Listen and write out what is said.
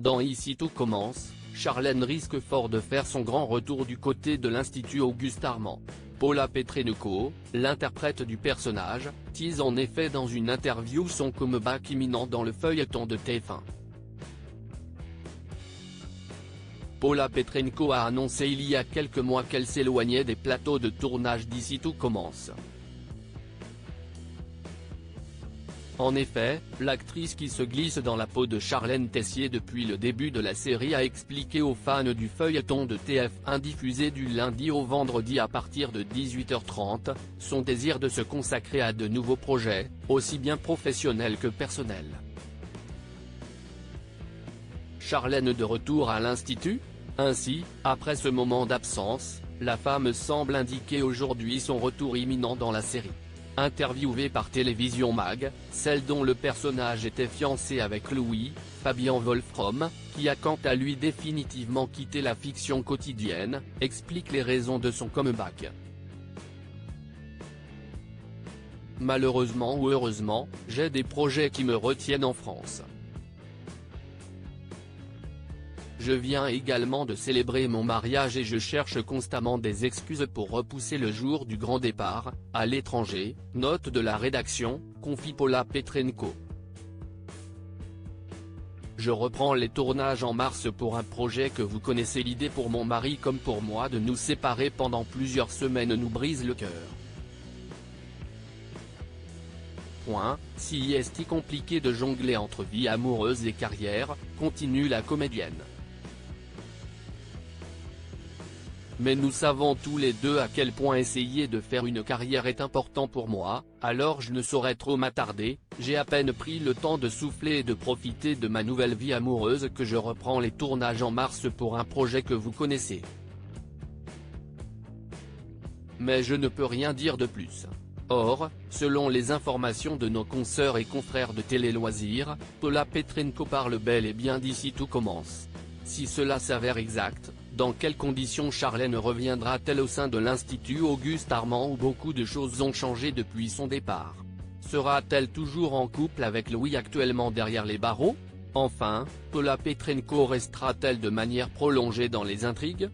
Dans Ici tout commence, Charlène risque fort de faire son grand retour du côté de l'Institut Auguste Armand. Paula Petrenko, l'interprète du personnage, tease en effet dans une interview son comeback imminent dans le feuilleton de TF1. Paula Petrenko a annoncé il y a quelques mois qu'elle s'éloignait des plateaux de tournage d'Ici tout commence. En effet, l'actrice qui se glisse dans la peau de Charlène Tessier depuis le début de la série a expliqué aux fans du feuilleton de TF1 diffusé du lundi au vendredi à partir de 18h30, son désir de se consacrer à de nouveaux projets, aussi bien professionnels que personnels. Charlène de retour à l'Institut ? Ainsi, après ce moment d'absence, la femme semble indiquer aujourd'hui son retour imminent dans la série. Interviewée par Télévision Mag, celle dont le personnage était fiancé avec Louis, Fabien Wolfrom, qui a quant à lui définitivement quitté la fiction quotidienne, explique les raisons de son comeback. Malheureusement ou heureusement, j'ai des projets qui me retiennent en France. Je viens également de célébrer mon mariage et je cherche constamment des excuses pour repousser le jour du grand départ, à l'étranger, note de la rédaction, confie Paula Petrenko. Je reprends les tournages en mars pour un projet que vous connaissez. L'idée pour mon mari comme pour moi de nous séparer pendant plusieurs semaines nous brise le cœur. Si est compliqué de jongler entre vie amoureuse et carrière, continue la comédienne. Mais nous savons tous les deux à quel point essayer de faire une carrière est important pour moi, alors je ne saurais trop m'attarder, j'ai à peine pris le temps de souffler et de profiter de ma nouvelle vie amoureuse que je reprends les tournages en mars pour un projet que vous connaissez. Mais je ne peux rien dire de plus. Or, selon les informations de nos consoeurs et confrères de Télé Loisirs, Paula Petrenko parle bel et bien d'Ici tout commence. Si cela s'avère exact, dans quelles conditions Charlène reviendra-t-elle au sein de l'Institut Auguste Armand où beaucoup de choses ont changé depuis son départ? Sera-t-elle toujours en couple avec Louis actuellement derrière les barreaux? Enfin, Paula Petrenko restera-t-elle de manière prolongée dans les intrigues?